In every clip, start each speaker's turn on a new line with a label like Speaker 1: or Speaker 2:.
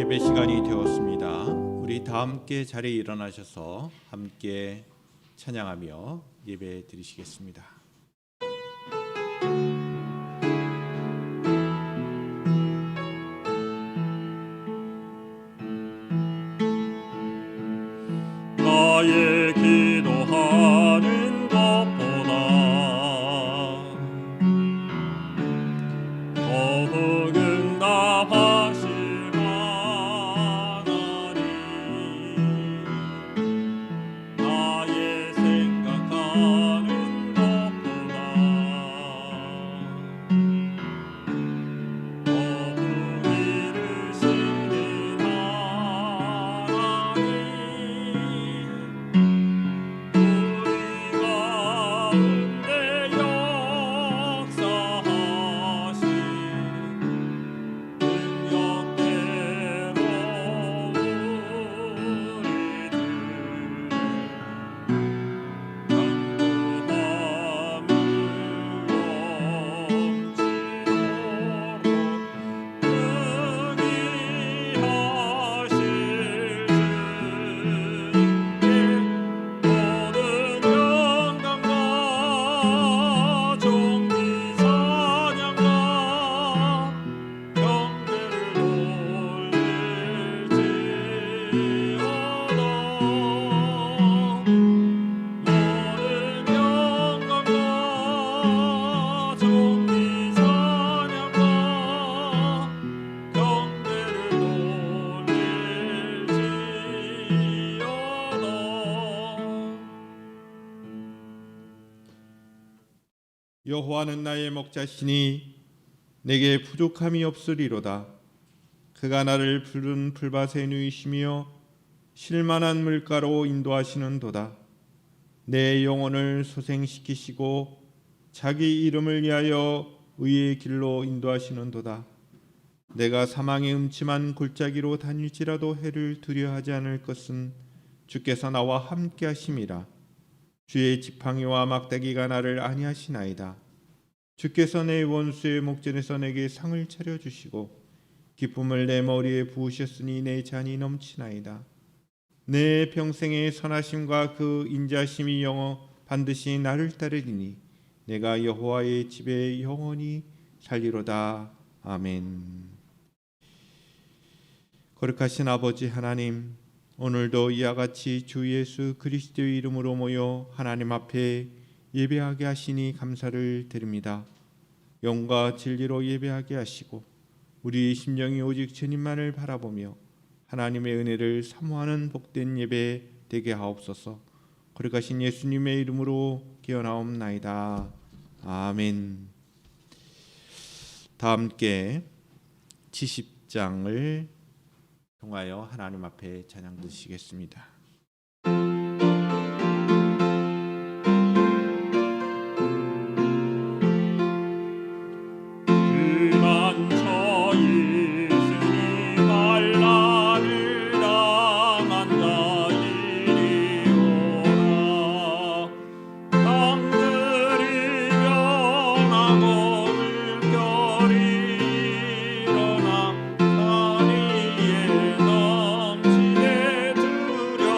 Speaker 1: 예배 시간이 되었습니다. 우리 다 함께 자리에 일어나셔서 함께 찬양하며 예배 드리시겠습니다.
Speaker 2: 나의 기도하는 것보다 더욱 응답하실 하나님, 나의 생각하는 것보다 더욱 이루시는 하나님,
Speaker 1: 여호와는 나의 목자시니 내게 부족함이 없으리로다. 그가 나를 푸른 풀밭에 누이시며 쉴만한 물가로 인도하시는도다. 내 영혼을 소생시키시고 자기 이름을 위하여 의의 길로 인도하시는도다. 내가 사망의 음침한 골짜기로 다닐지라도 해를 두려워하지 않을 것은 주께서 나와 함께 하심이라. 주의 지팡이와 막대기가 나를 안위하시나이다. 주께서 내 원수의 목전에서 내게 상을 차려주시고 기쁨을 내 머리에 부으셨으니 내 잔이 넘치나이다. 내 평생의 선하심과 그 인자심이 영원 반드시 나를 따르리니 내가 여호와의 집에 영원히 살리로다. 아멘. 거룩하신 아버지 하나님, 오늘도 이와 같이 주 예수 그리스도의 이름으로 모여 하나님 앞에 예배하게 하시니 감사를 드립니다. 영과 진리로 예배하게 하시고 우리 심령이 오직 주님만을 바라보며 하나님의 은혜를 사모하는 복된 예배 되게 하옵소서. 거룩하신 예수님의 이름으로 기원하옵나이다. 아멘. 다 함께 70장을 통하여 하나님 앞에 찬양 드리시겠습니다.
Speaker 2: 일어나 산 위에 넘치네 두려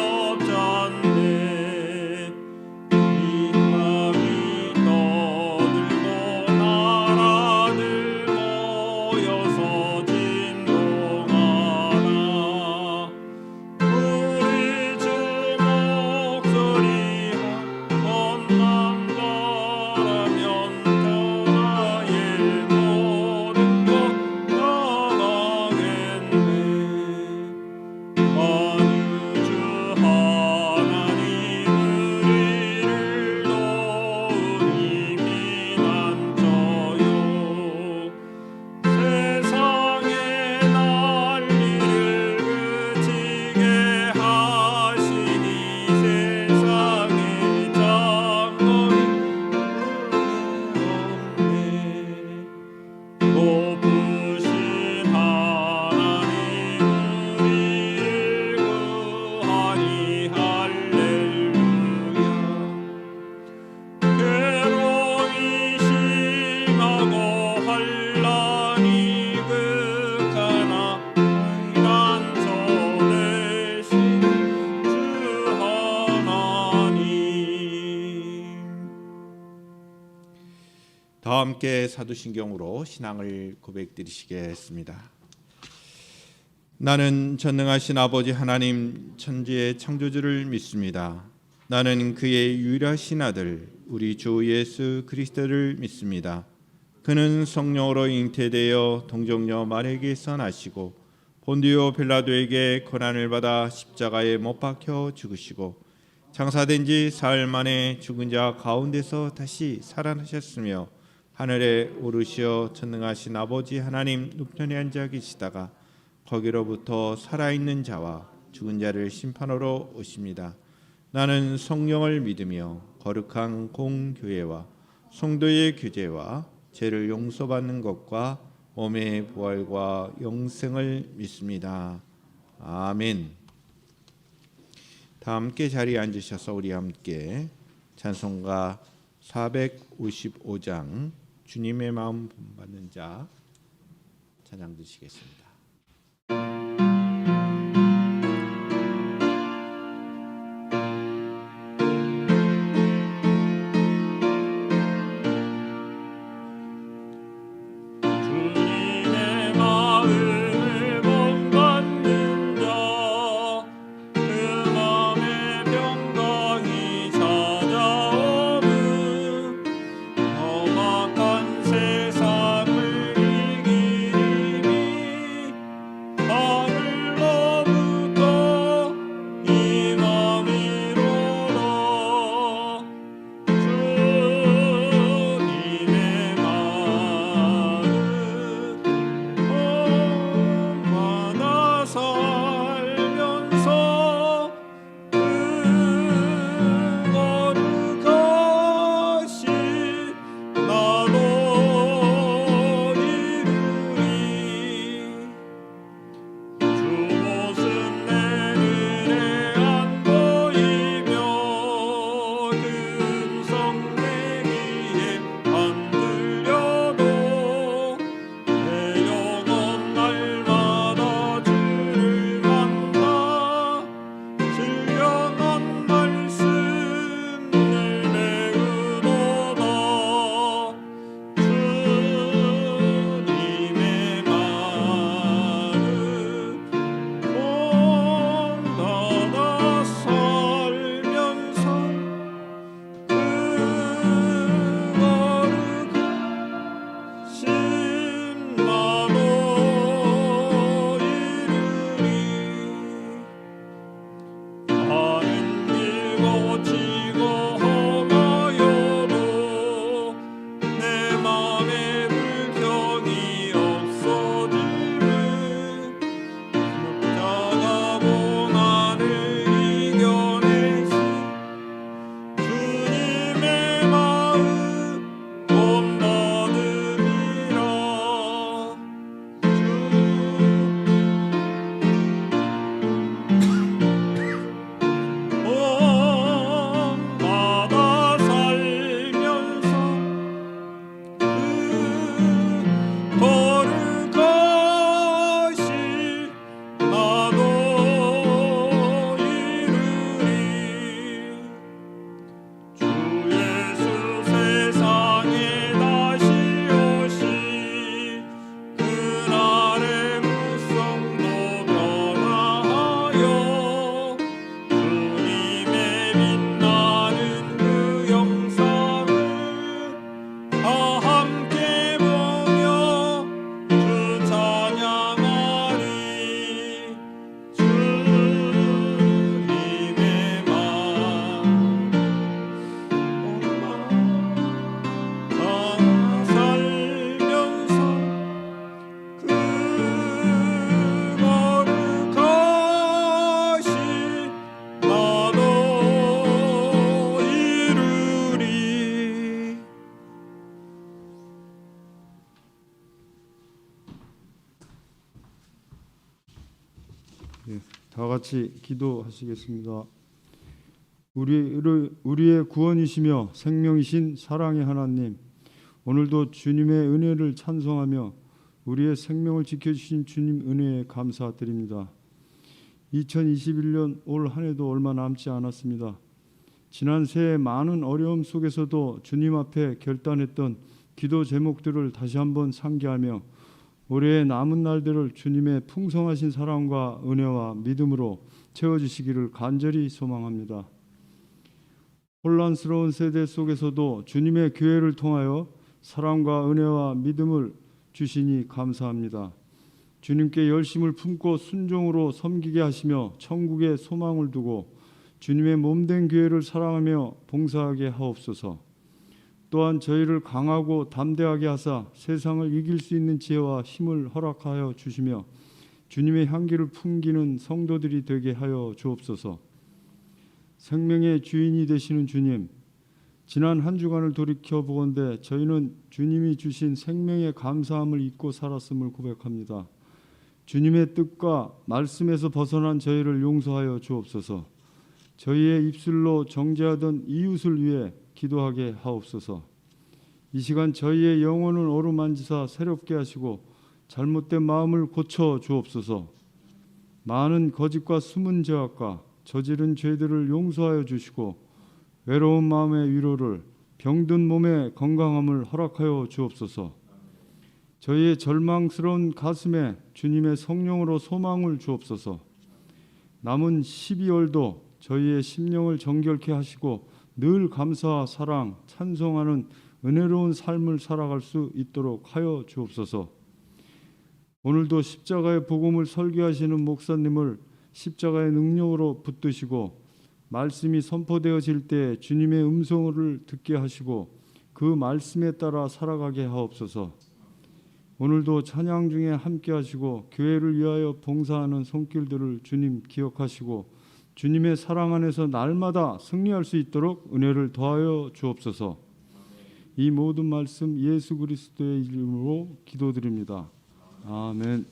Speaker 1: 다 함께 사도신경으로 신앙을 고백드리시겠습니다. 나는 전능하신 아버지 하나님 천지의 창조주를 믿습니다. 나는 그의 유일하신 아들 우리 주 예수 그리스도를 믿습니다. 그는 성령으로 잉태되어 동정녀 마리아에게서 나시고 본디오 빌라도에게 고난을 받아 십자가에 못 박혀 죽으시고 장사된 지 사흘 만에 죽은 자 가운데서 다시 살아나셨으며 하늘에 오르시어 전능하신 아버지 하나님 우편에 앉아 계시다가 거기로부터 살아있는 자와 죽은 자를 심판하러 오십니다. 나는 성령을 믿으며 거룩한 공교회와 성도의 교제와 죄를 용서받는 것과 몸의 부활과 영생을 믿습니다. 아멘. 다 함께 자리에 앉으셔서 우리 함께 찬송가 455장 주님의 마음 본받는 자 찬양 드리겠습니다.
Speaker 3: 다 같이 기도하시겠습니다. 우리의 구원이시며 생명이신 사랑의 하나님, 오늘도 주님의 은혜를 찬송하며 우리의 생명을 지켜주신 주님 은혜에 감사드립니다. 2021년 올 한 해도 얼마 남지 않았습니다. 지난 새해 많은 어려움 속에서도 주님 앞에 결단했던 기도 제목들을 다시 한번 상기하며 올해의 남은 날들을 주님의 풍성하신 사랑과 은혜와 믿음으로 채워주시기를 간절히 소망합니다. 혼란스러운 세대 속에서도 주님의 교회를 통하여 사랑과 은혜와 믿음을 주시니 감사합니다. 주님께 열심을 품고 순종으로 섬기게 하시며 천국의 소망을 두고 주님의 몸된 교회를 사랑하며 봉사하게 하옵소서. 또한 저희를 강하고 담대하게 하사 세상을 이길 수 있는 지혜와 힘을 허락하여 주시며 주님의 향기를 풍기는 성도들이 되게 하여 주옵소서. 생명의 주인이 되시는 주님, 지난 한 주간을 돌이켜 보건대 저희는 주님이 주신 생명의 감사함을 잊고 살았음을 고백합니다. 주님의 뜻과 말씀에서 벗어난 저희를 용서하여 주옵소서. 저희의 입술로 정죄하던 이웃을 위해 기도하게 하옵소서. 이 시간 저희의 영혼을 어루만지사 새롭게 하시고 잘못된 마음을 고쳐 주옵소서. 많은 거짓과 숨은 죄악과 저지른 죄들을 용서하여 주시고 외로운 마음의 위로를, 병든 몸의 건강함을 허락하여 주옵소서. 저희의 절망스러운 가슴에 주님의 성령으로 소망을 주옵소서. 남은 12월도 저희의 심령을 정결케 하시고 늘 감사와 사랑, 찬송하는 은혜로운 삶을 살아갈 수 있도록 하여 주옵소서. 오늘도 십자가의 복음을 설교하시는 목사님을 십자가의 능력으로 붙드시고 말씀이 선포되어질 때 주님의 음성을 듣게 하시고 그 말씀에 따라 살아가게 하옵소서. 오늘도 찬양 중에 함께 하시고 교회를 위하여 봉사하는 손길들을 주님 기억하시고 주님의 사랑 안에서 날마다 승리할 수 있도록 은혜를 더하여 주옵소서. 이 모든 말씀 예수 그리스도의 이름으로 기도드립니다. 아멘.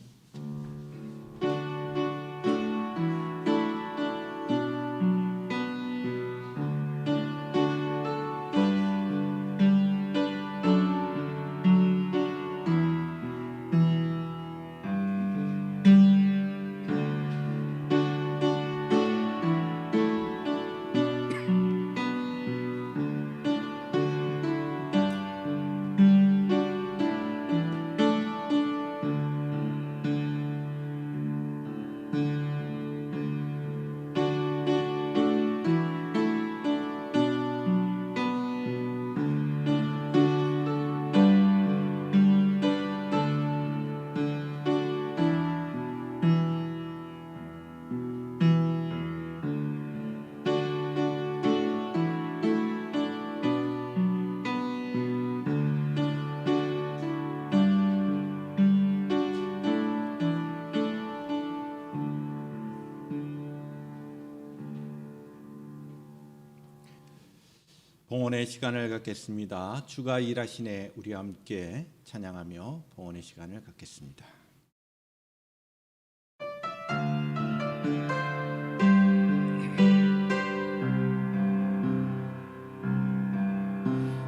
Speaker 1: 봉헌의 시간을 갖겠습니다. 주가 일하시네 우리와 함께 찬양하며 봉헌의 시간을 갖겠습니다.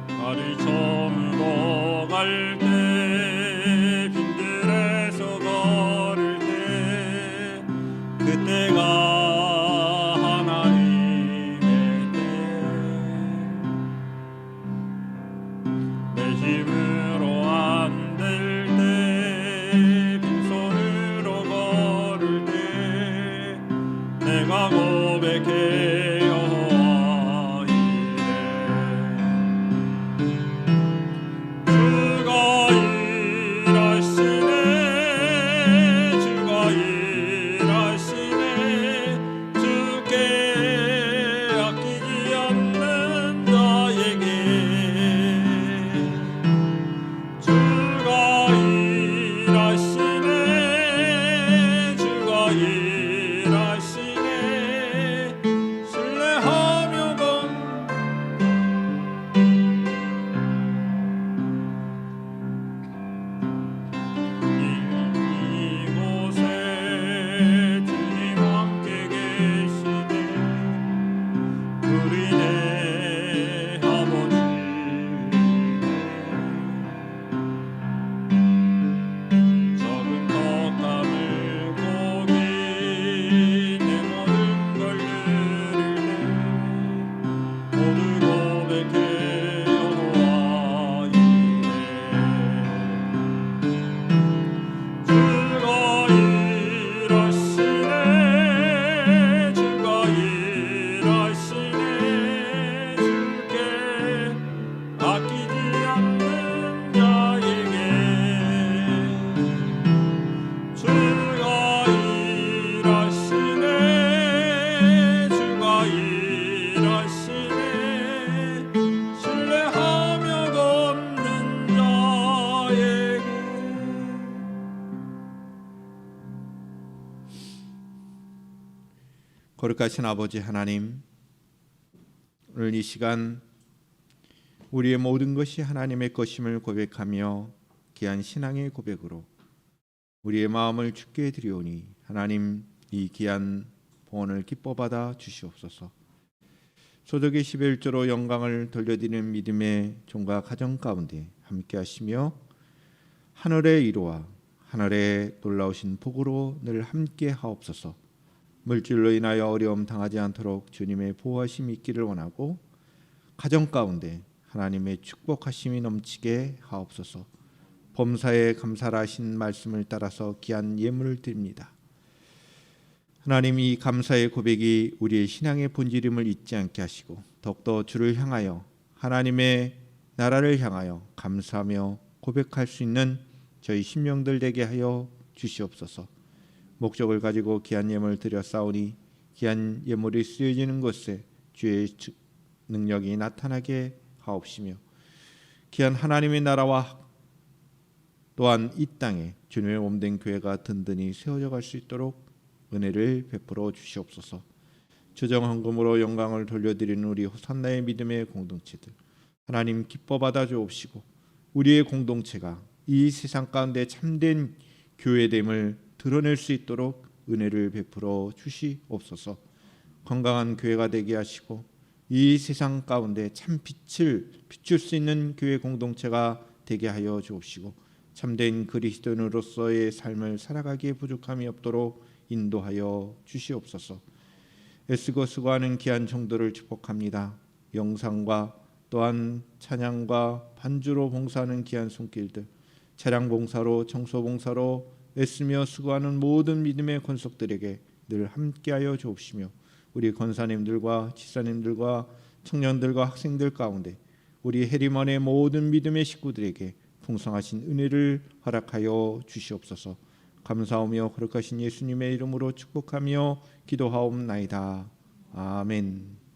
Speaker 2: 날이 저물어 갈 때 빈들에서 걸을 때 그때가 힘으로 안 될 때 빈손으로 걸을 때 내가 고백해 여호와 이래 주가 일하시네 주가 일하시네 주께 아끼지 않는 자에게
Speaker 1: 거룩하신 아버지 하나님, 오늘 이 시간 우리의 모든 것이 하나님의 것임을 고백하며 귀한 신앙의 고백으로 우리의 마음을 주께 드리오니 하나님 이 귀한 봉헌을 기뻐 받아 주시옵소서. 소득의 11조로 영광을 돌려드리는 믿음의 종과 가정 가운데 함께 하시며 하늘의 이루와 하늘의 놀라우신 복으로 늘 함께 하옵소서. 물질로 인하여 어려움 당하지 않도록 주님의 보호하심이 있기를 원하고 가정 가운데 하나님의 축복하심이 넘치게 하옵소서. 범사에 감사를 하신 말씀을 따라서 귀한 예물을 드립니다. 하나님, 이 감사의 고백이 우리의 신앙의 본질임을 잊지 않게 하시고 더욱더 주를 향하여 하나님의 나라를 향하여 감사하며 고백할 수 있는 저희 심령들 되게 하여 주시옵소서. 목적을 가지고 귀한 예물을 드려 싸우니 귀한 예물이 쓰여지는 곳에 주의 능력이 나타나게 하옵시며 귀한 하나님의 나라와 또한 이 땅에 주님의 몸된 교회가 든든히 세워져 갈 수 있도록 은혜를 베풀어 주시옵소서. 주정헌금으로 영광을 돌려드리는 우리 호산나의 믿음의 공동체들 하나님 기뻐 받아 주옵시고 우리의 공동체가 이 세상 가운데 참된 교회됨을 드러낼 수 있도록 은혜를 베풀어 주시옵소서. 건강한 교회가 되게 하시고 이 세상 가운데 참 빛을 비출 수 있는 교회 공동체가 되게 하여 주옵시고 참된 그리스도인으로서의 삶을 살아가기에 부족함이 없도록 인도하여 주시옵소서. 애쓰고 수고하는 귀한 성도를 축복합니다. 영상과 또한 찬양과 반주로 봉사하는 귀한 손길들, 차량 봉사로 청소 봉사로 애쓰며 수고하는 모든 믿음의 권속들에게 늘 함께하여 주옵시며 우리 권사님들과 지사님들과 청년들과 학생들 가운데 우리 해리먼의 모든 믿음의 식구들에게 풍성하신 은혜를 허락하여 주시옵소서. 감사하며 거룩하신 예수님의 이름으로 축복하며 기도하옵나이다. 아멘.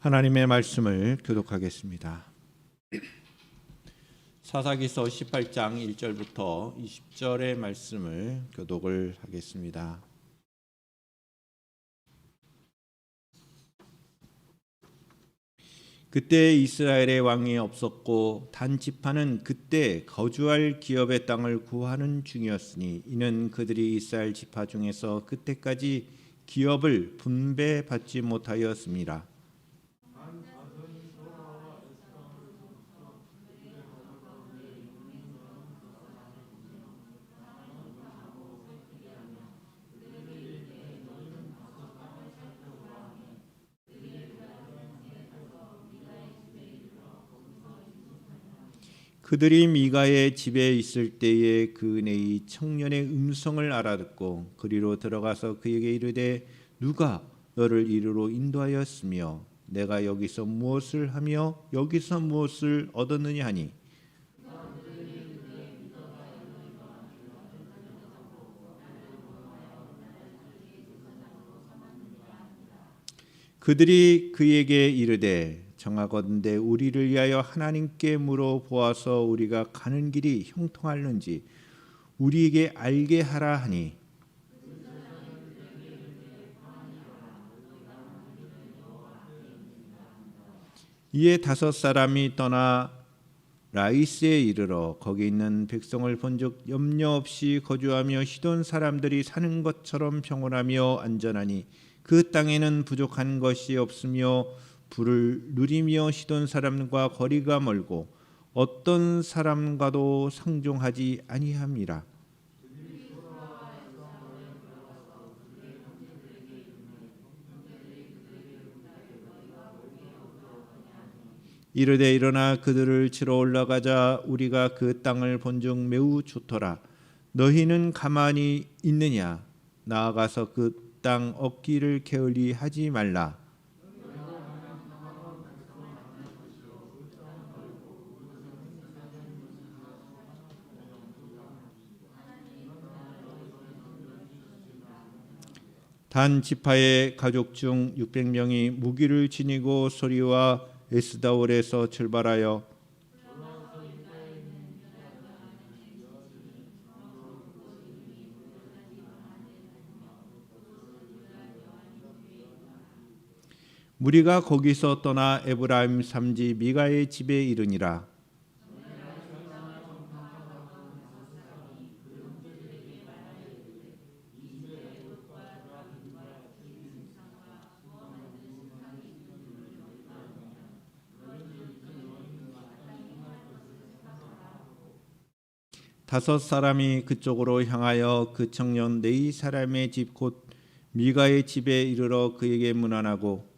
Speaker 1: 하나님의 말씀을 교독하겠습니다. 사사기서 18장 1절부터 20절의 말씀을 교독을 하겠습니다. 그때 이스라엘의 왕이 없었고 단 지파는 그때 거주할 기업의 땅을 구하는 중이었으니 이는 그들이 이스라엘 지파 중에서 그때까지 기업을 분배받지 못하였습니다. 그들이 미가의 집에 있을 때에 그 내이 청년의 음성을 알아듣고 그리로 들어가서 그에게 이르되 누가 너를 이리로 인도하였으며 내가 여기서 무엇을 하며 여기서 무엇을 얻었느냐 하니 그들이 그에게 이르되 정하건대 우리를 위하여 하나님께 물어보아서 우리가 가는 길이 형통할는지 우리에게 알게 하라 하니 이에 5사람이 떠나 라이스에 이르러 거기 있는 백성을 본즉 염려 없이 거주하며 시돈 사람들이 사는 것처럼 평온하며 안전하니 그 땅에는 부족한 것이 없으며 불을 누리며 시돈 사람과 거리가 멀고 어떤 사람과도 상종하지 아니함이라. 이르되 일어나 그들을 치러 올라가자. 우리가 그 땅을 본즉 매우 좋더라. 너희는 가만히 있느냐? 나아가서 그 땅 얻기를 게을리 하지 말라. 단 지파의 가족 중 600명이 무기를 지니고 소리와 에스다올에서 출발하여 무리가 거기서 떠나 에브라임 삼지 미가의 집에 이르니라. 다섯 사람이 그쪽으로 향하여 그 청년 네 사람의 집 곧 미가의 집에 이르러 그에게 문안하고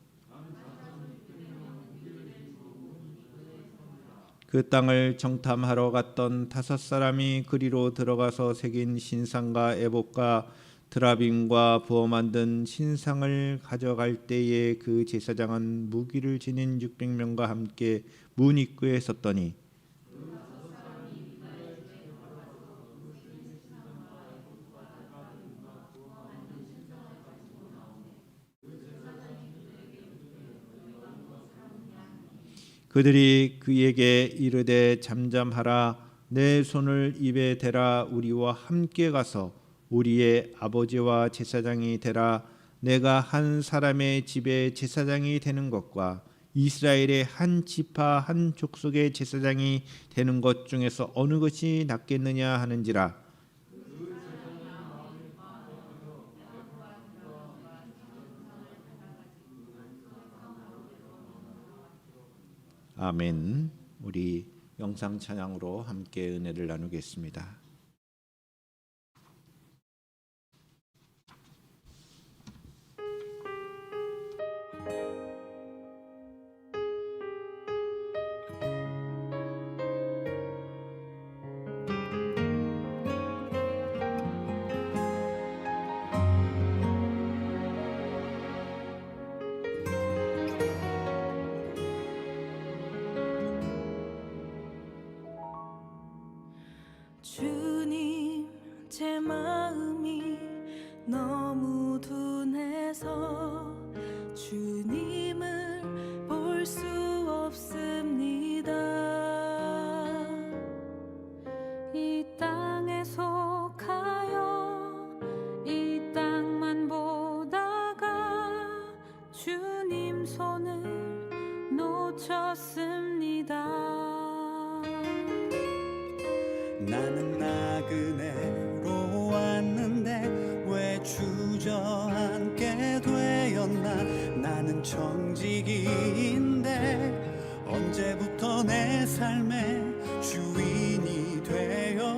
Speaker 1: 그 땅을 정탐하러 갔던 다섯 사람이 그리로 들어가서 새긴 신상과 에봇과 드라빔과 부어 만든 신상을 가져갈 때에 그 제사장은 무기를 지닌 600명과 함께 문 입구에 섰더니 그들이 그에게 이르되 잠잠하라. 내 손을 입에 대라. 우리와 함께 가서 우리의 아버지와 제사장이 되라. 내가 한 사람의 집에 제사장이 되는 것과 이스라엘의 한 지파 한 족속의 제사장이 되는 것 중에서 어느 것이 낫겠느냐 하는지라. 아멘. 우리 영상 찬양으로 함께 은혜를 나누겠습니다.
Speaker 4: 주님, 제 마음이 너무 둔해서 주님을 볼 수 없습니다. 이 땅에 속하여 이 땅만 보다가 주님 손을 놓쳤습니다.
Speaker 5: 나는 나그네로 왔는데 왜 주저앉게 되었나. 나는 청지기인데 언제부터 내 삶의 주인이 되어버렸나.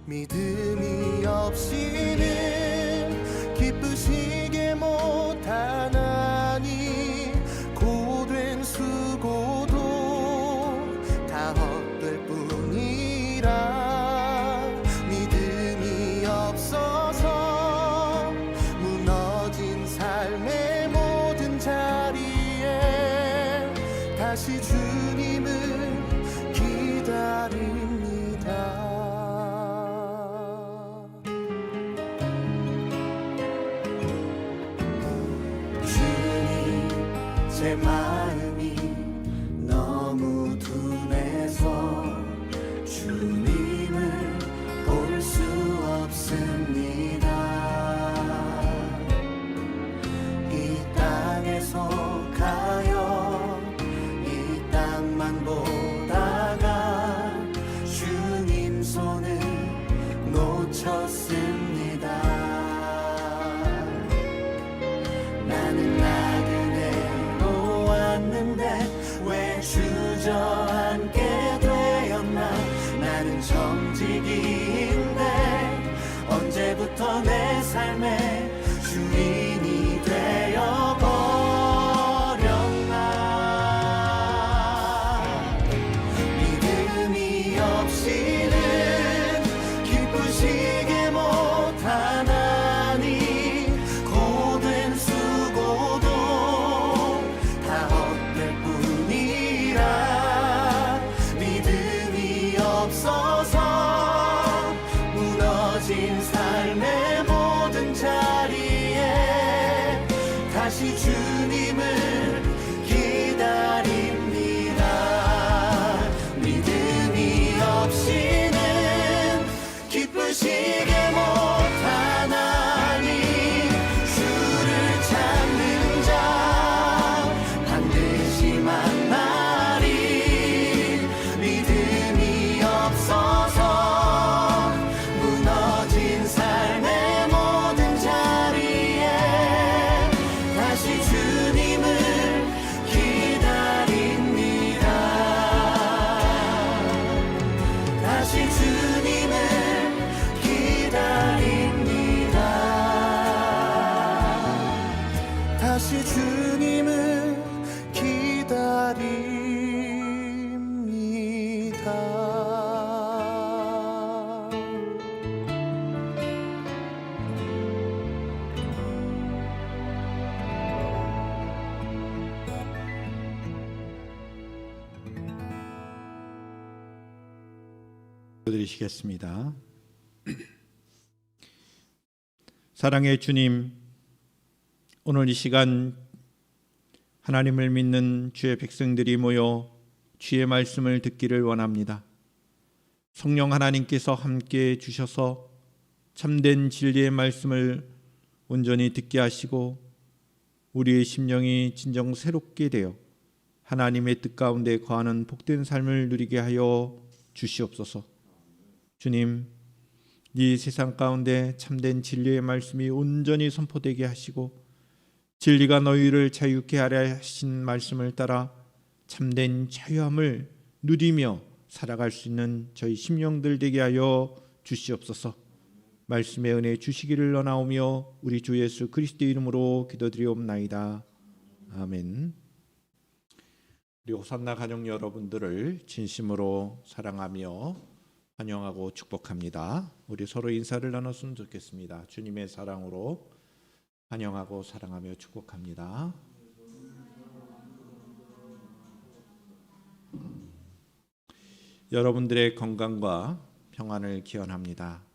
Speaker 5: 믿음이 없이는 기쁘시게 못하나니 고된 수고도 다 헛될 뿐이라. 믿음이 없어서 무너진 삶의 모든 자리에 다시 주님을 기다립니다. 제 마음이 너무 둔해서 주님을 볼 수 없습니다. 이 땅에 속하여 이 땅만 보다가 주님 손을 놓쳤습니다. 나는 나그네로 왔는데 왜 주저앉게 되었나. 나는 청지기인데 언제부터 내 삶의 주인이 되어버렸나. 믿음이 없이는 기쁘시게 못하나니 고된 수고도 다 헛될 뿐이라. 믿음이 없어서 무너진 삶의 모든 자리에 다시 주님을 기다립니다. 믿음이 없이는 기쁘시게 못하나.
Speaker 1: 드리시겠습니다. 사랑의 주님, 오늘 이 시간 하나님을 믿는 주의 백성들이 모여 주의 말씀을 듣기를 원합니다. 성령 하나님께서 함께 주셔서 참된 진리의 말씀을 온전히 듣게 하시고 우리의 심령이 진정 새롭게 되어 하나님의 뜻 가운데 거하는 복된 삶을 누리게 하여 주시옵소서. 주님, 이 세상 가운데 참된 진리의 말씀이 온전히 선포되게 하시고 진리가 너희를 자유케 하려 하신 말씀을 따라 참된 자유함을 누리며 살아갈 수 있는 저희 심령들 되게 하여 주시옵소서. 말씀의 은혜 주시기를 원하오며 우리 주 예수 그리스도의 이름으로 기도드리옵나이다. 아멘. 우리 호산나 가족 여러분들을 진심으로 사랑하며 환영하고 축복합니다. 우리 서로 인사를 나눴으면 좋겠습니다. 주님의 사랑으로 환영하고 사랑하며 축복합니다. 여러분들의 건강과 평안을 기원합니다.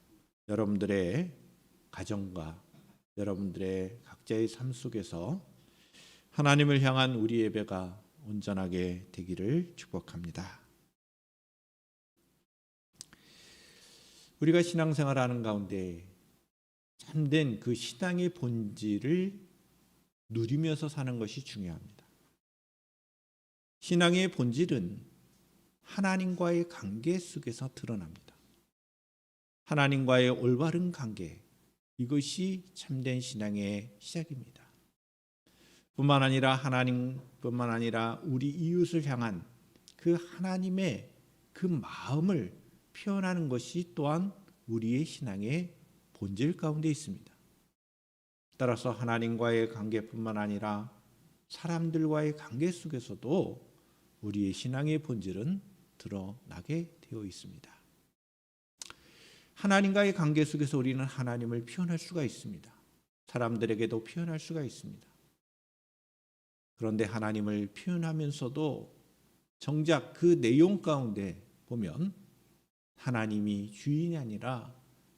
Speaker 1: 여러분들의 가정과 여러분들의 각자의 삶 속에서 하나님을 향한 우리 예배가 온전하게 되기를 축복합니다. 우리가 신앙생활하는 가운데 참된 그 신앙의 본질을 누리면서 사는 것이 중요합니다. 신앙의 본질은 하나님과의 관계 속에서 드러납니다. 하나님과의 올바른 관계, 이것이 참된 신앙의 시작입니다. 뿐만 아니라 하나님뿐만 아니라 우리 이웃을 향한 그 하나님의 그 마음을 표현하는 것이 또한 우리의 신앙의 본질 가운데 있습니다. 따라서 하나님과의 관계뿐만 아니라 사람들과의 관계 속에서도 우리의 신앙의 본질은 드러나게 되어 있습니다. 하나님과의 관계 속에서 우리는 하나님을 표현할 수가 있습니다. 사람들에게도 표현할 수가 있습니다. 그런데 하나님을 표현하면서도 정작 그 내용 가운데 보면 하나님이 주인이 아니라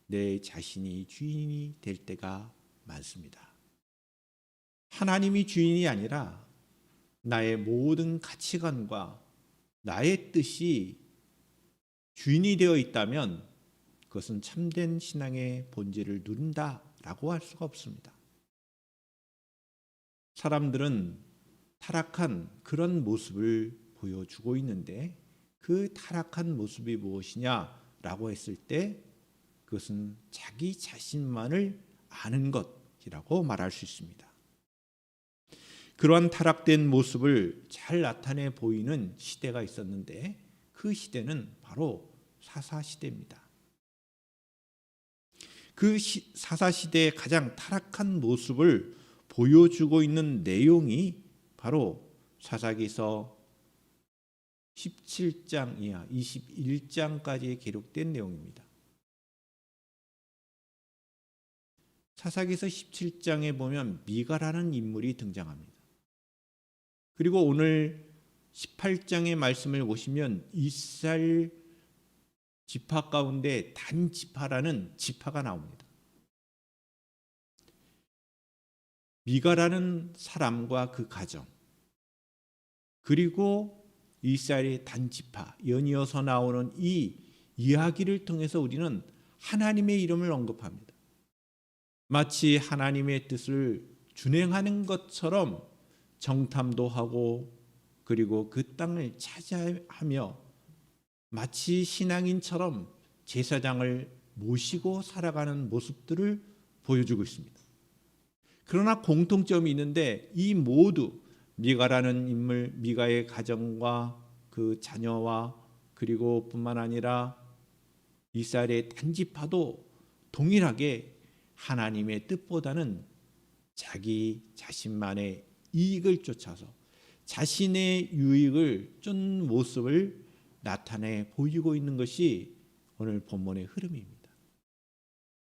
Speaker 1: 내 자신이 주인이 될 때가 많습니다. 하나님이 주인이 아니라 나의 모든 가치관과 나의 뜻이 주인이 되어 있다면 그것은 참된 신앙의 본질을 누린다라고 할 수가 없습니다. 사람들은 타락한 그런 모습을 보여주고 있는데 그 타락한 모습이 무엇이냐라고 했을 때 그것은 자기 자신만을 아는 것이라고 말할 수 있습니다. 그러한 타락된 모습을 잘 나타내 보이는 시대가 있었는데 그 시대는 바로 사사시대입니다. 그 사사시대의 가장 타락한 모습을 보여주고 있는 내용이 바로 사사기서 17장 이하 21장까지 기록된 내용입니다. 사사기서 17장에 보면 미가라는 인물이 등장합니다. 그리고 오늘 18장의 말씀을 보시면 이스라엘 지파 가운데 단 지파라는 지파가 나옵니다. 미가라는 사람과 그 가정, 그리고 이스라엘의 단 지파, 연이어서 나오는 이 이야기를 통해서 우리는 하나님의 이름을 언급합니다. 마치 하나님의 뜻을 준행하는 것처럼 정탐도 하고 그리고 그 땅을 차지하며 마치 신앙인처럼 제사장을 모시고 살아가는 모습들을 보여주고 있습니다. 그러나 공통점이 있는데 이 모두 미가라는 인물, 미가의 가정과 그 자녀와 그리고 뿐만 아니라 이스라엘의 단지파도 동일하게 하나님의 뜻보다는 자기 자신만의 이익을 쫓아서 자신의 유익을 쫓는 모습을 나타내 보이고 있는 것이 오늘 본문의 흐름입니다.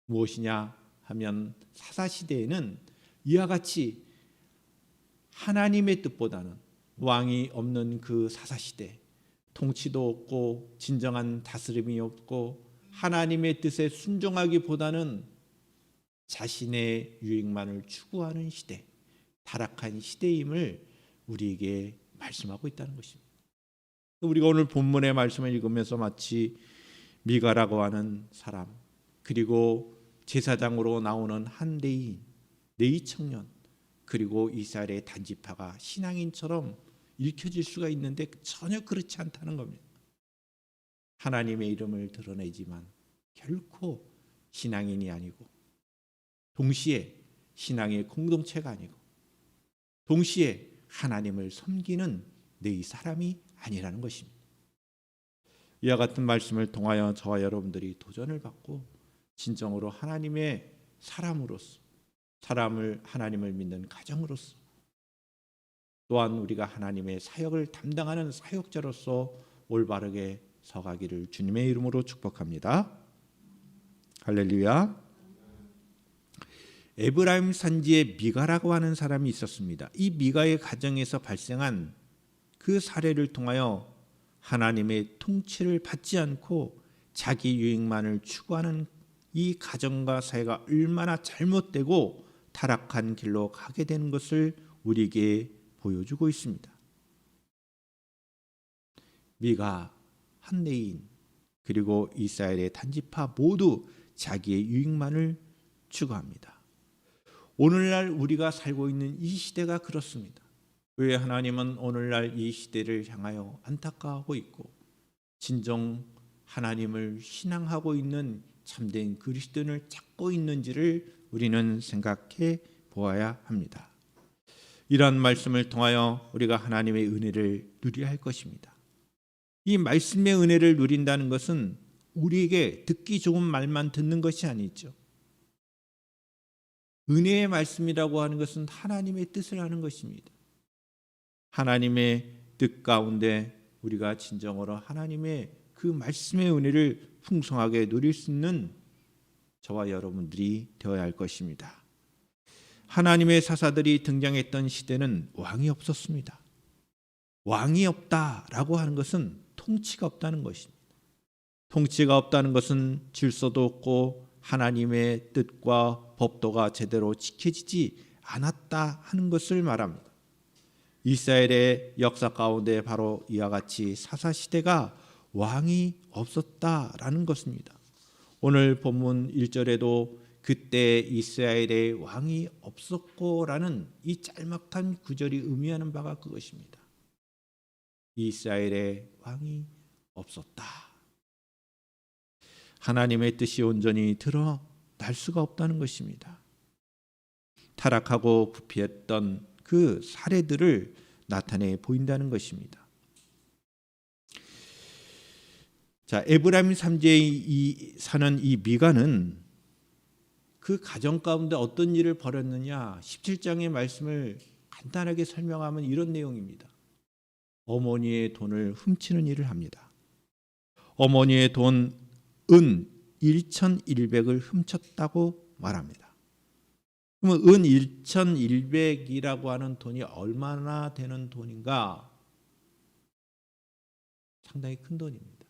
Speaker 1: 무엇이냐 하면 사사시대에는 이와 같이 하나님의 뜻보다는 왕이 없는 그 사사시대, 통치도 없고 진정한 다스림이 없고 하나님의 뜻에 순종하기보다는 자신의 유익만을 추구하는 시대, 타락한 시대임을 우리에게 말씀하고 있다는 것입니다. 우리가 오늘 본문의 말씀을 읽으면서 마치 미가라고 하는 사람, 그리고 제사장으로 나오는 한 레위 청년, 그리고 이스라엘의 단지파가 신앙인처럼 읽혀질 수가 있는데 전혀 그렇지 않다는 겁니다. 하나님의 이름을 드러내지만 결코 신앙인이 아니고, 동시에 신앙의 공동체가 아니고, 동시에 하나님을 섬기는 네 사람이 아니라는 것입니다. 이와 같은 말씀을 통하여 저와 여러분들이 도전을 받고 진정으로 하나님의 사람으로서, 하나님을 믿는 가정으로서, 또한 우리가 하나님의 사역을 담당하는 사역자로서 올바르게 서가기를 주님의 이름으로 축복합니다. 할렐루야. 에브라임 산지에 미가라고 하는 사람이 있었습니다. 이 미가의 가정에서 발생한 그 사례를 통하여 하나님의 통치를 받지 않고 자기 유익만을 추구하는 이 가정과 사회가 얼마나 잘못되고 타락한 길로 가게 되는 것을 우리에게 보여주고 있습니다. 미가, 한 레위인, 그리고 이스라엘의 단지파 모두 자기의 유익만을 추구합니다. 오늘날 우리가 살고 있는 이 시대가 그렇습니다. 왜 하나님은 오늘날 이 시대를 향하여 안타까워하고 있고 진정 하나님을 신앙하고 있는 참된 그리스도인을 찾고 있는지를 우리는 생각해 보아야 합니다. 이러한 말씀을 통하여 우리가 하나님의 은혜를 누려야 할 것입니다. 이 말씀의 은혜를 누린다는 것은 우리에게 듣기 좋은 말만 듣는 것이 아니죠. 은혜의 말씀이라고 하는 것은 하나님의 뜻을 하는 것입니다. 하나님의 뜻 가운데 우리가 진정으로 하나님의 그 말씀의 은혜를 풍성하게 누릴 수 있는 저와 여러분들이 되어야 할 것입니다. 하나님의 사사들이 등장했던 시대는 왕이 없었습니다. 왕이 없다라고 하는 것은 통치가 없다는 것입니다. 통치가 없다는 것은 질서도 없고 하나님의 뜻과 법도가 제대로 지켜지지 않았다 하는 것을 말합니다. 이스라엘의 역사 가운데 바로 이와 같이 사사시대가 왕이 없었다라는 것입니다. 오늘 본문 1절에도 그때 이스라엘의 왕이 없었고라는 이 짤막한 구절이 의미하는 바가 그것입니다. 이스라엘의 왕이 없었다. 하나님의 뜻이 온전히 드러날 수가 없다는 것입니다. 타락하고 부패했던 그 사례들을 나타내 보인다는 것입니다. 자, 에브라임 산지에 사는 이 미가는 그 가정 가운데 어떤 일을 벌였느냐, 17장의 말씀을 간단하게 설명하면 이런 내용입니다. 어머니의 돈을 훔치는 일을 합니다. 어머니의 돈, 은 1,100을 훔쳤다고 말합니다. 그러면 은 1,100이라고 하는 돈이 얼마나 되는 돈인가? 상당히 큰 돈입니다.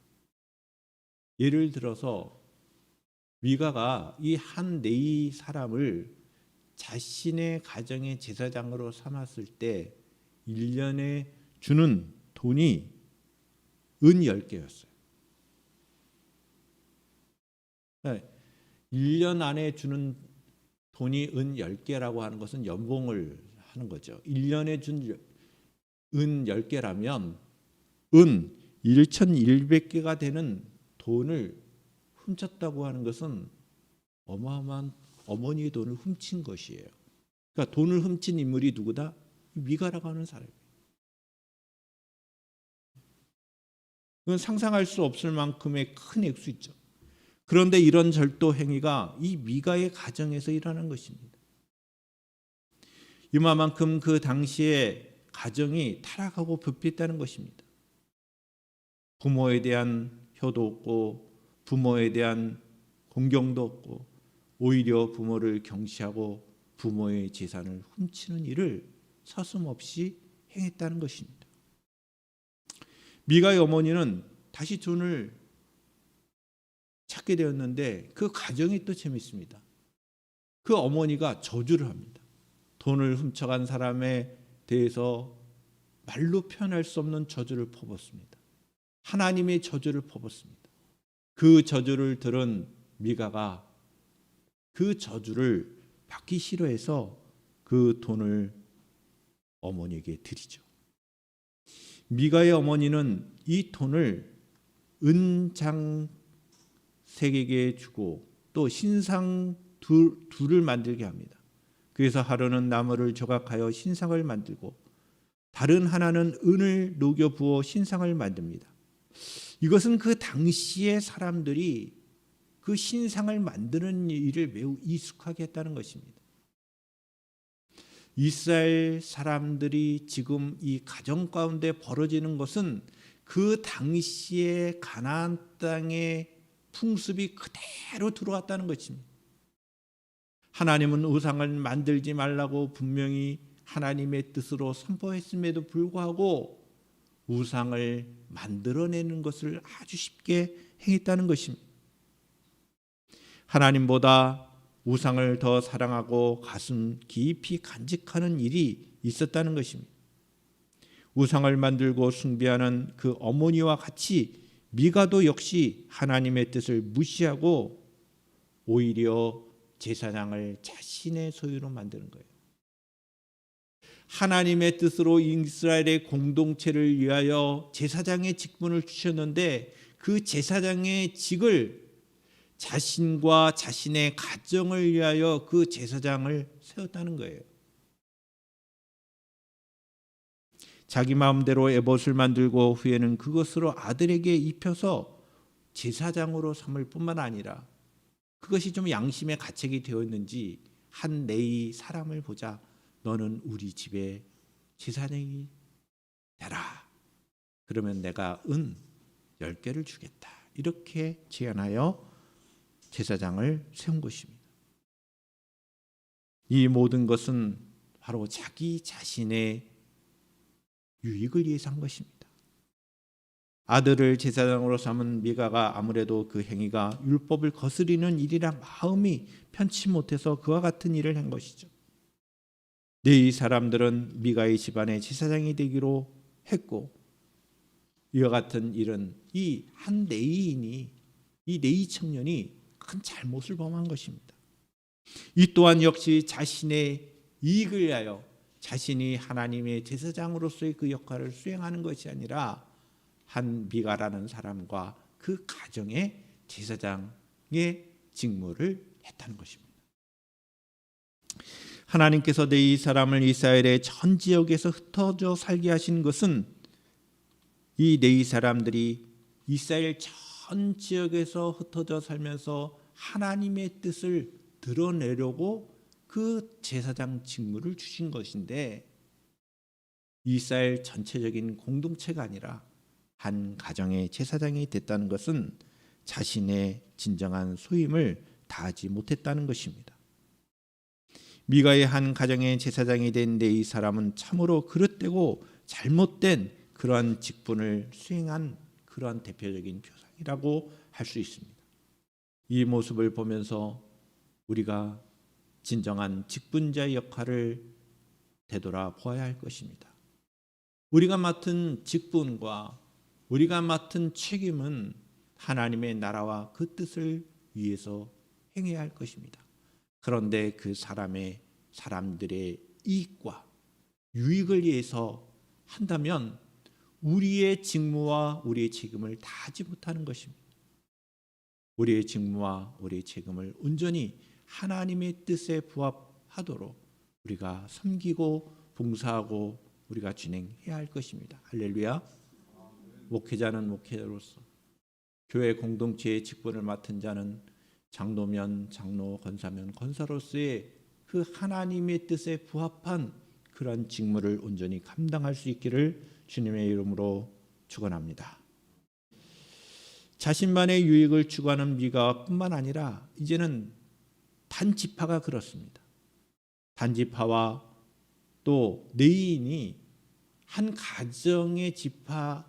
Speaker 1: 예를 들어서 미가가 이 한 레위 사람을 자신의 가정의 제사장으로 삼았을 때 1년에 주는 돈이 은 10개였어요. 1년 안에 주는 돈이 은 10개라고 하는 것은 연봉을 하는 거죠. 1년에 준 은 10개라면 은 1,100개가 되는 돈을 훔쳤다고 하는 것은 어마어마한 어머니의 돈을 훔친 것이에요. 그러니까 돈을 훔친 인물이 누구다? 미가라고 하는 사람이에요. 그건 상상할 수 없을 만큼의 큰 액수있죠. 그런데 이런 절도 행위가 이 미가의 가정에서 일어난 것입니다. 이만큼 그 당시에 가정이 타락하고 부패했다는 것입니다. 부모에 대한 효도 없고 부모에 대한 공경도 없고 오히려 부모를 경시하고 부모의 재산을 훔치는 일을 서슴없이 행했다는 것입니다. 미가의 어머니는 다시 돈을 찾게 되었는데 그 과정이 또 재밌습니다. 그 어머니가 저주를 합니다. 돈을 훔쳐간 사람에 대해서 말로 표현할 수 없는 저주를 퍼붓습니다. 하나님의 저주를 퍼붓습니다. 그 저주를 들은 미가가 그 저주를 받기 싫어해서 그 돈을 어머니에게 드리죠. 미가의 어머니는 이 돈을 은장 3개에 주고 또 신상 둘을 만들게 합니다. 그래서 하루는 나무를 조각하여 신상을 만들고 다른 하나는 은을 녹여 부어 신상을 만듭니다. 이것은 그 당시의 사람들이 그 신상을 만드는 일을 매우 익숙하게 했다는 것입니다. 이스라엘 사람들이 지금 이 가정 가운데 벌어지는 것은 그 당시의 가나안 땅의 풍습이 그대로 들어왔다는 것입니다. 하나님은 우상을 만들지 말라고 분명히 하나님의 뜻으로 선포했음에도 불구하고 우상을 만들어내는 것을 아주 쉽게 행했다는 것입니다. 하나님보다 우상을 더 사랑하고 가슴 깊이 간직하는 일이 있었다는 것입니다. 우상을 만들고 숭배하는 그 어머니와 같이 미가도 역시 하나님의 뜻을 무시하고 오히려 제사장을 자신의 소유로 만드는 거예요. 하나님의 뜻으로 이스라엘의 공동체를 위하여 제사장의 직분을 주셨는데 그 제사장의 직을 자신과 자신의 가정을 위하여 그 제사장을 세웠다는 거예요. 자기 마음대로 에봇을 만들고 후에는 그것으로 아들에게 입혀서 제사장으로 삼을 뿐만 아니라 그것이 좀 양심의 가책이 되어 있는지 한 레위 사람을 보자. 너는 우리 집에 제사장이 되라. 그러면 내가 은 10개를 주겠다. 이렇게 제안하여 제사장을 세운 것입니다. 이 모든 것은 바로 자기 자신의 유익을 위해서 한 것입니다. 아들을 제사장으로 삼은 미가가 아무래도 그 행위가 율법을 거스리는 일이라 마음이 편치 못해서 그와 같은 일을 한 것이죠. 이 사람들은 미가의 집안의 제사장이 되기로 했고 이와 같은 일은 이 한 레위인이 이 레위 청년이 큰 잘못을 범한 것입니다. 이 또한 역시 자신의 이익을 위하여 자신이 하나님의 제사장으로서의 그 역할을 수행하는 것이 아니라 한 미가라는 사람과 그 가정의 제사장의 직무를 했다는 것입니다. 하나님께서 이 사람을 이스라엘의 전 지역에서 흩어져 살게 하신 것은 이 네 사람들이 이스라엘 전 지역에서 흩어져 살면서 하나님의 뜻을 드러내려고 그 제사장 직무를 주신 것인데 이스라엘 전체적인 공동체가 아니라 한 가정의 제사장이 됐다는 것은 자신의 진정한 소임을 다하지 못했다는 것입니다. 미가의 한 가정의 제사장이 된 이 사람은 참으로 그릇되고 잘못된 그러한 직분을 수행한 그러한 대표적인 표상이라고 할 수 있습니다. 이 모습을 보면서 우리가 진정한 직분자의 역할을 되돌아 보아야 할 것입니다. 우리가 맡은 직분과 우리가 맡은 책임은 하나님의 나라와 그 뜻을 위해서 행해야 할 것입니다. 그런데 그 사람들의 이익과 유익을 위해서 한다면 우리의 직무와 우리의 책임을 다하지 못하는 것입니다. 우리의 직무와 우리의 책임을 온전히 하나님의 뜻에 부합하도록 우리가 섬기고 봉사하고 우리가 진행해야 할 것입니다. 할렐루야. 목회자는 목회자로서, 교회 공동체의 직분을 맡은 자는 장로면 장로, 권사면 권사로서의 그 하나님의 뜻에 부합한 그러한 직무를 온전히 감당할 수 있기를 주님의 이름으로 축원합니다. 자신만의 유익을 추구하는 미가뿐만 아니라 이제는 단지파가 그렇습니다. 단지파와 또 레위인이 한 가정의 지파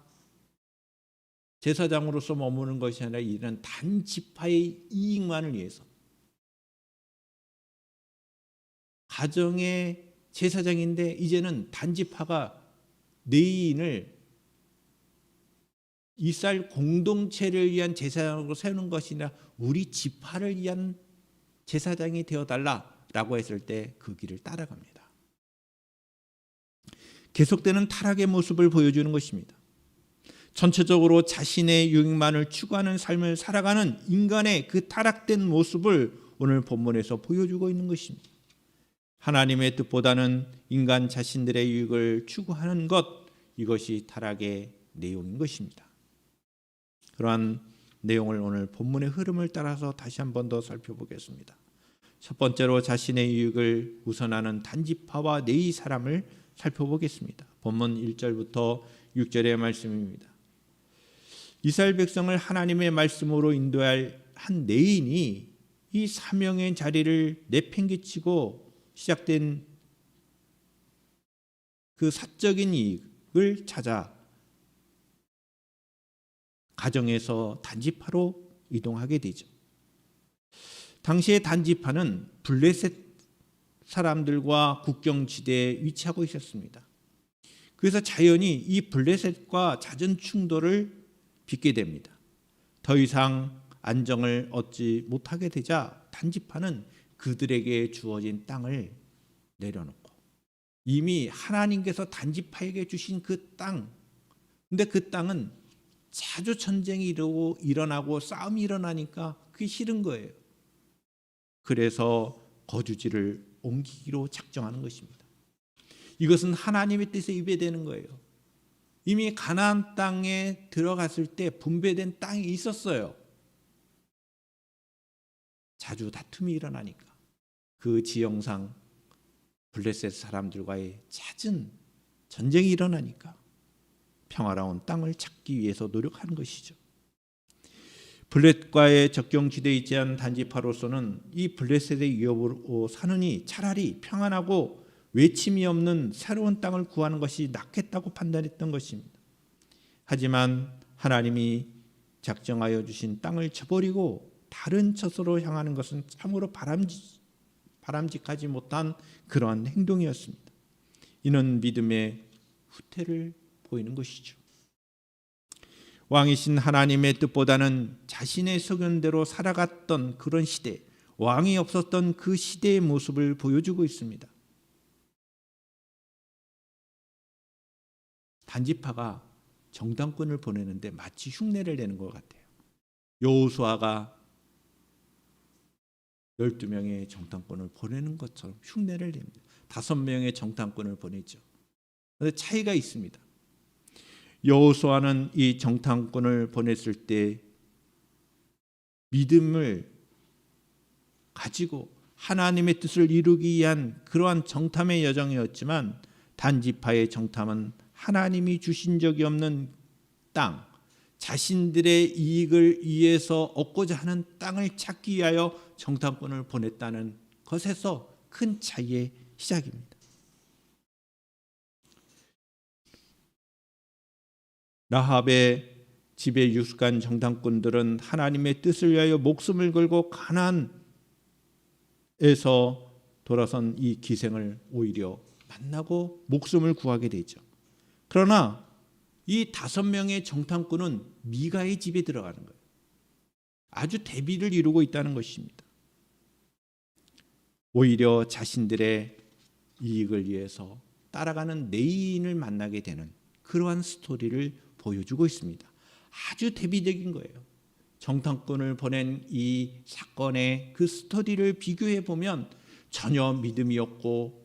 Speaker 1: 제사장으로서 머무는 것이 아니라 이런 단지파의 이익만을 위해서 가정의 제사장인데 이제는 단지파가 내인을 이스라엘 공동체를 위한 제사장으로 세우는 것이 아니라 우리 지파를 위한 제사장이 되어달라라고 했을 때 그 길을 따라갑니다. 계속되는 타락의 모습을 보여주는 것입니다. 전체적으로 자신의 유익만을 추구하는 삶을 살아가는 인간의 그 타락된 모습을 오늘 본문에서 보여주고 있는 것입니다. 하나님의 뜻보다는 인간 자신들의 유익을 추구하는 것, 이것이 타락의 내용인 것입니다. 그러한 내용을 오늘 본문의 흐름을 따라서 다시 한 번 더 살펴보겠습니다. 첫 번째로 자신의 유익을 우선하는 단지파와 네이 사람을 살펴보겠습니다. 본문 1절부터 6절의 말씀입니다. 이스라엘 백성을 하나님의 말씀으로 인도할 한 네인이 이 사명의 자리를 내팽개치고 시작된 그 사적인 이익을 찾아 가정에서 단지파로 이동하게 되죠. 당시의 단지파는 블레셋 사람들과 국경지대에 위치하고 있었습니다. 그래서 자연히 이 블레셋과 잦은 충돌을 빚게 됩니다. 더 이상 안정을 얻지 못하게 되자 단지파는 그들에게 주어진 땅을 내려놓고 이미 하나님께서 단지파에게 주신 그 땅, 근데 그 땅은 자주 전쟁이 일어나고 싸움이 일어나니까 그게 싫은 거예요. 그래서 거주지를 옮기기로 작정하는 것입니다. 이것은 하나님의 뜻에 위배되는 거예요. 이미 가나안 땅에 들어갔을 때 분배된 땅이 있었어요. 자주 다툼이 일어나니까 그 지형상 블레셋 사람들과의 잦은 전쟁이 일어나니까 평화로운 땅을 찾기 위해서 노력하는 것이죠. 블레셋과의 적경지대에 있지않은 단지파로서는 이 블레셋의 위협으로 사느니 차라리 평안하고 외침이 없는 새로운 땅을 구하는 것이 낫겠다고 판단했던 것입니다. 하지만 하나님이 작정하여 주신 땅을 저버리고 다른 처소로 향하는 것은 참으로 바람직하지 못한 그러한 행동이었습니다. 이는 믿음의 후퇴를 보이는 것이죠. 왕이신 하나님의 뜻보다는 자신의 소견대로 살아갔던 그런 시대, 왕이 없었던 그 시대의 모습을 보여주고 있습니다. 단지파가 정탐꾼을 보내는데 마치 흉내를 내는 것 같아요. 여호수아가 12명의 정탐꾼을 보내는 것처럼 흉내를 냅니다. 5명의 정탐꾼을 보내죠. 그런데 차이가 있습니다. 여호수아는 이 정탐꾼을 보냈을 때 믿음을 가지고 하나님의 뜻을 이루기 위한 그러한 정탐의 여정이었지만 단지파의 정탐은 하나님이 주신 적이 없는 땅, 자신들의 이익을 위해서 얻고자 하는 땅을 찾기 위하여 정탐꾼을 보냈다는 것에서 큰 차이의 시작입니다. 라합의 집에 유숙한 정탐꾼들은 하나님의 뜻을 위하여 목숨을 걸고 가나안에서 돌아선 이 기생을 오히려 만나고 목숨을 구하게 되죠. 그러나 이 5명의 정탐꾼은 미가의 집에 들어가는 거예요. 아주 대비를 이루고 있다는 것입니다. 오히려 자신들의 이익을 위해서 따라가는 네인을 만나게 되는 그러한 스토리를 보여주고 있습니다. 아주 대비적인 거예요. 정탐꾼을 보낸 이 사건의 그 스토리를 비교해 보면 전혀 믿음이 없고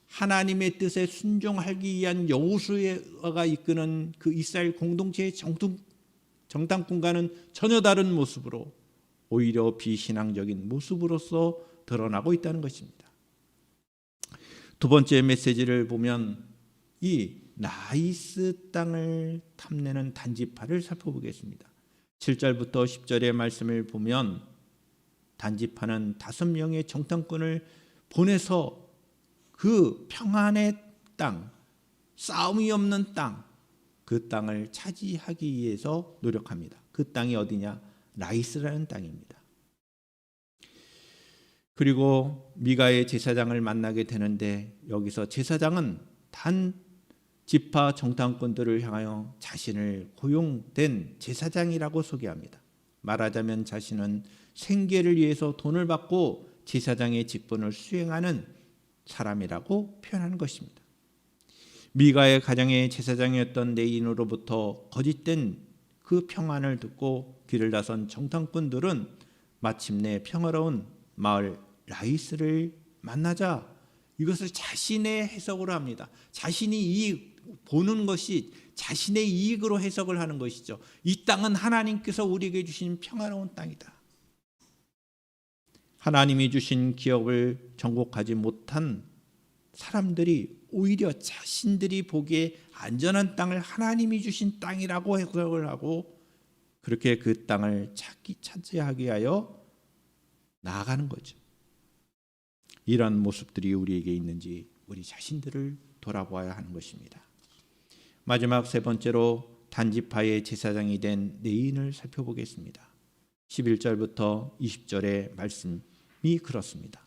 Speaker 1: 하나님의 뜻에 순종하기 위한 여호수아가 이끄는 그 이스라엘 공동체의 정탐꾼과는 전혀 다른 모습으로 오히려 비신앙적인 모습으로서 드러나고 있다는 것입니다. 두 번째 메시지를 보면 이 나이스 땅을 탐내는 단지파를 살펴보겠습니다. 7절부터 10절의 말씀을 보면 단지파는 5명의 정탐꾼을 보내서 그 평안의 땅, 싸움이 없는 땅, 그 땅을 차지하기 위해서 노력합니다. 그 땅이 어디냐? 라이스라는 땅입니다. 그리고 미가의 제사장을 만나게 되는데 여기서 제사장은 단 지파 정탐꾼들을 향하여 자신을 고용된 제사장이라고 소개합니다. 말하자면 자신은 생계를 위해서 돈을 받고 제사장의 직분을 수행하는 사람이라고 표현하는 것입니다. 미가의 가정의 제사장이었던 내인으로부터 거짓된 그 평안을 듣고 길을 나선 정탐꾼들은 마침내 평화로운 마을 라이스를 만나자 이것을 자신의 해석으로 합니다. 자신이 보는 것이 자신의 이익으로 해석을 하는 것이죠. 이 땅은 하나님께서 우리에게 주신 평화로운 땅이다. 하나님이 주신 기업을 정복하지 못한 사람들이 오히려 자신들이 보기에 안전한 땅을 하나님이 주신 땅이라고 해석을 하고 그렇게 그 땅을 차지하기 위하여 나아가는 거죠. 이런 모습들이 우리에게 있는지 우리 자신들을 돌아보아야 하는 것입니다. 마지막 세 번째로 단지파의 제사장이 된 내인을 살펴보겠습니다. 11절부터 20절의 말씀이 그렇습니다.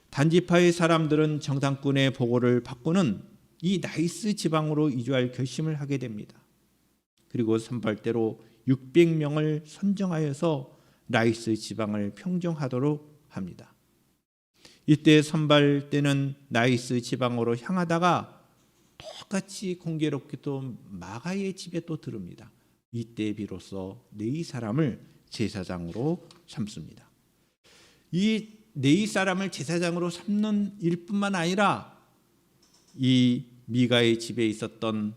Speaker 1: 단지파의 사람들은 정탐꾼의 보고를 받고는 이 나이스 지방으로 이주할 결심을 하게 됩니다. 그리고 선발대로 600명을 선정하여서 나이스 지방을 평정하도록 합니다. 이때 선발대는 나이스 지방으로 향하다가 똑같이 공교롭게도 마가의 집에 또 들읍니다. 이때 비로소 네이 사람을 제사장으로 삼습니다. 이 네이 사람을 제사장으로 삼는 일뿐만 아니라 이 미가의 집에 있었던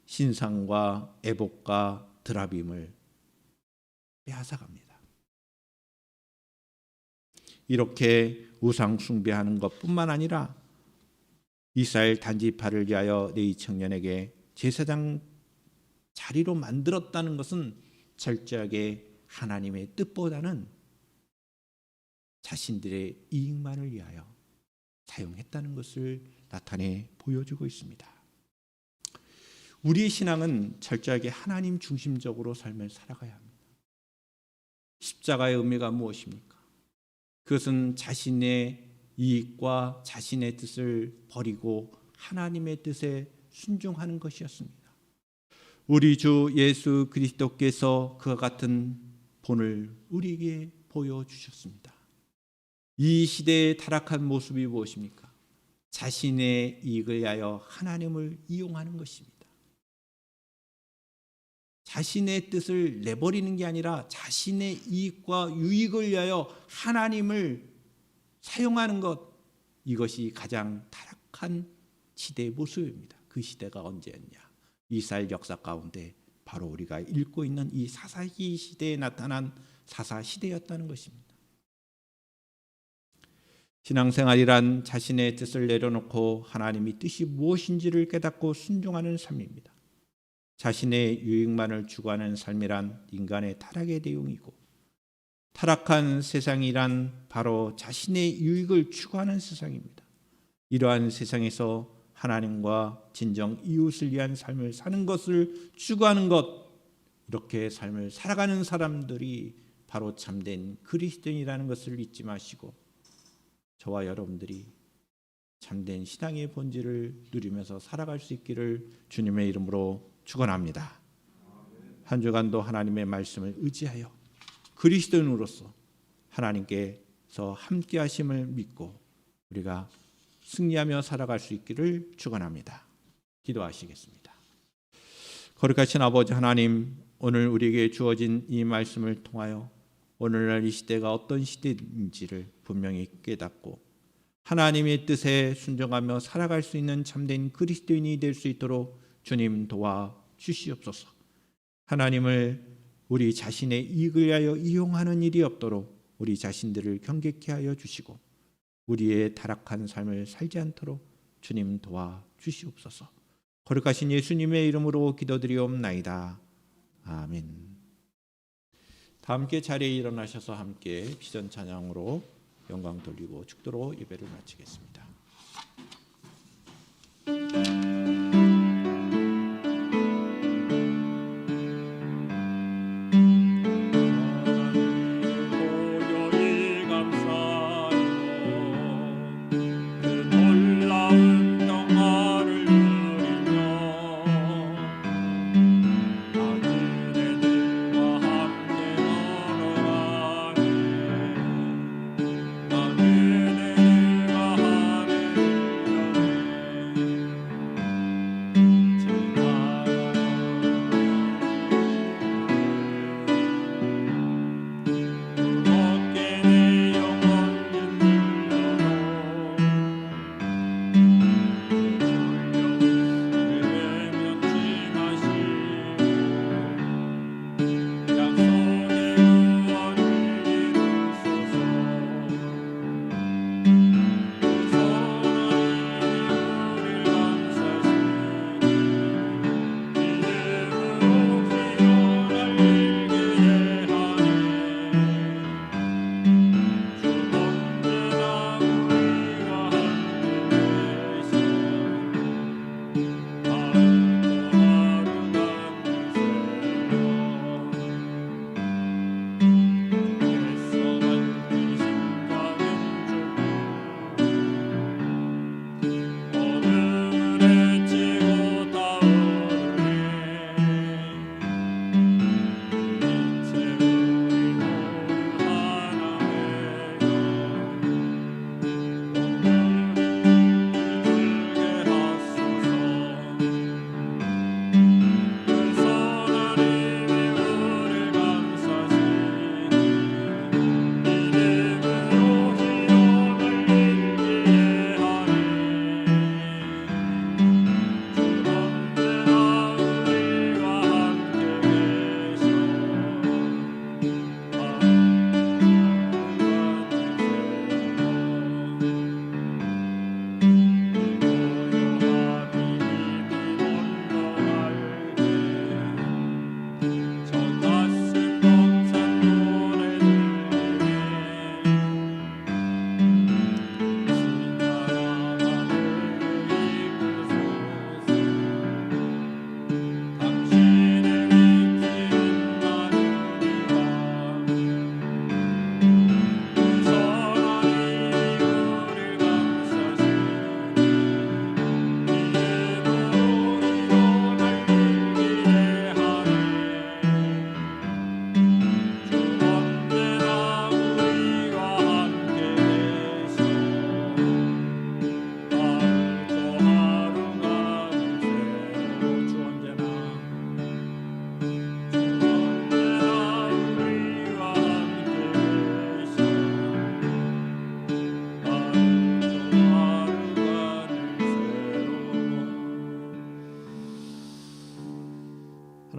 Speaker 1: 신상과 에봇과 드라빔을 빼앗아갑니다. 이렇게 우상 숭배하는 것뿐만 아니라 이스라엘 단지파를 위하여 네이 청년에게 제사장 자리로 만들었다는 것은 철저하게 하나님의 뜻보다는 자신들의 이익만을 위하여 사용했다는 것을 나타내 보여주고 있습니다. 우리의 신앙은 철저하게 하나님 중심적으로 삶을 살아가야 합니다. 십자가의 의미가 무엇입니까? 그것은 자신의 이익과 자신의 뜻을 버리고 하나님의 뜻에 순종하는 것이었습니다. 우리 주 예수 그리스도께서 그와 같은 본을 우리에게 보여주셨습니다. 이 시대의 타락한 모습이 무엇입니까? 자신의 이익을 위하여 하나님을 이용하는 것입니다. 자신의 뜻을 내버리는 게 아니라 자신의 이익과 유익을 위하여 하나님을 사용하는 것, 이것이 가장 타락한 시대의 모습입니다. 그 시대가 언제였냐? 이스라엘 역사 가운데 바로 우리가 읽고 있는 이 사사기 시대에 나타난 사사시대였다는 것입니다. 신앙생활이란 자신의 뜻을 내려놓고 하나님의 뜻이 무엇인지를 깨닫고 순종하는 삶입니다. 자신의 유익만을 추구하는 삶이란 인간의 타락의 내용이고, 타락한 세상이란 바로 자신의 유익을 추구하는 세상입니다. 이러한 세상에서 하나님과 진정 이웃을 위한 삶을 사는 것을 추구하는 것, 이렇게 삶을 살아가는 사람들이 바로 참된 그리스도인이라는 것을 잊지 마시고 저와 여러분들이 참된 신앙의 본질을 누리면서 살아갈 수 있기를 주님의 이름으로 축원합니다. 한 주간도 하나님의 말씀을 의지하여 그리스도인으로서 하나님께서 함께 하심을 믿고 우리가 승리하며 살아갈 수 있기를 축원합니다. 기도하시겠습니다. 거룩하신 아버지 하나님, 오늘 우리에게 주어진 이 말씀을 통하여 오늘날 이 시대가 어떤 시대인지를 분명히 깨닫고 하나님의 뜻에 순종하며 살아갈 수 있는 참된 그리스도인이 될 수 있도록 주님 도와 주시옵소서. 하나님을 우리 자신의 이익을 위하여 이용하는 일이 없도록 우리 자신들을 경계케 하여 주시고 우리의 타락한 삶을 살지 않도록 주님 도와 주시옵소서. 거룩하신 예수님의 이름으로 기도드리옵나이다. 아멘. 다 함께 자리에 일어나셔서 함께 비전 찬양으로 영광 돌리고 축도로 예배를 마치겠습니다.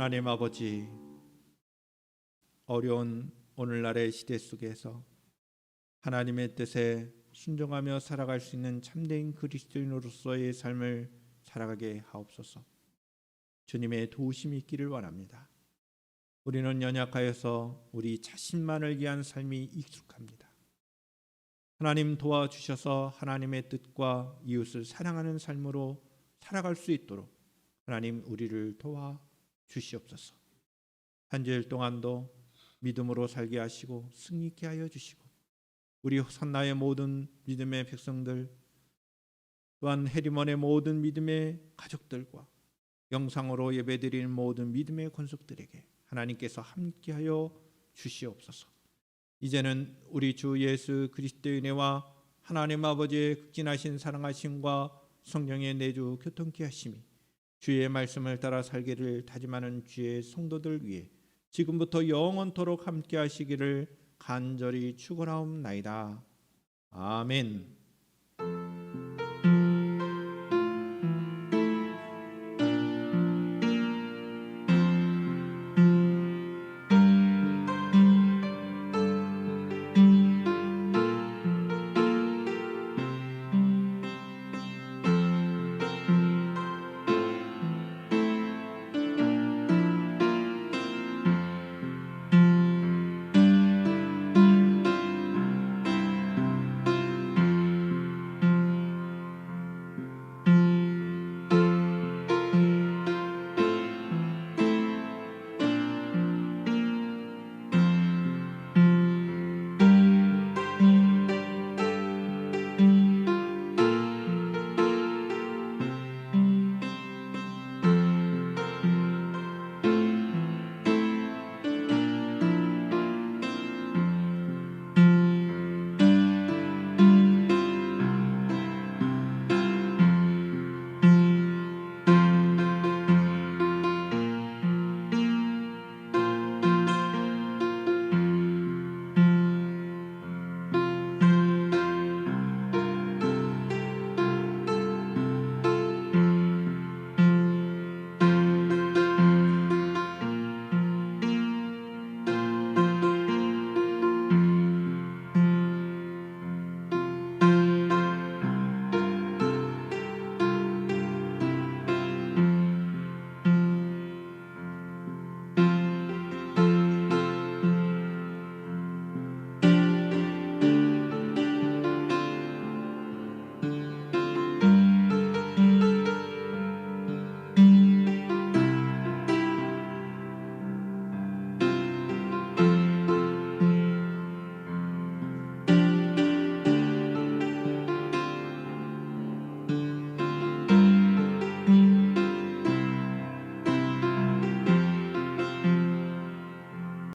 Speaker 1: 하나님 아버지, 어려운 오늘날의 시대 속에서 하나님의 뜻에 순종하며 살아갈 수 있는 참된 그리스도인으로서의 삶을 살아가게 하옵소서. 주님의 도우심이 있기를 원합니다. 우리는 연약하여서 우리 자신만을 위한 삶이 익숙합니다. 하나님 도와주셔서 하나님의 뜻과 이웃을 사랑하는 삶으로 살아갈 수 있도록 하나님 우리를 도와 주시옵소서. 한 주일 동안도 믿음으로 살게 하시고 승리 있게 하여 주시고, 우리 선나의 모든 믿음의 백성들, 또한 해리먼의 모든 믿음의 가족들과 영상으로 예배드리는 모든 믿음의 권속들에게 하나님께서 함께하여 주시옵소서. 이제는 우리 주 예수 그리스도의 은혜와 하나님 아버지의 극진하신 사랑하심과 성령의 내주 교통케 하심이 주의 말씀을 따라 살기를 다짐하는 주의 성도들 위해 지금부터 영원토록 함께 하시기를 간절히 축원하옵나이다. 아멘.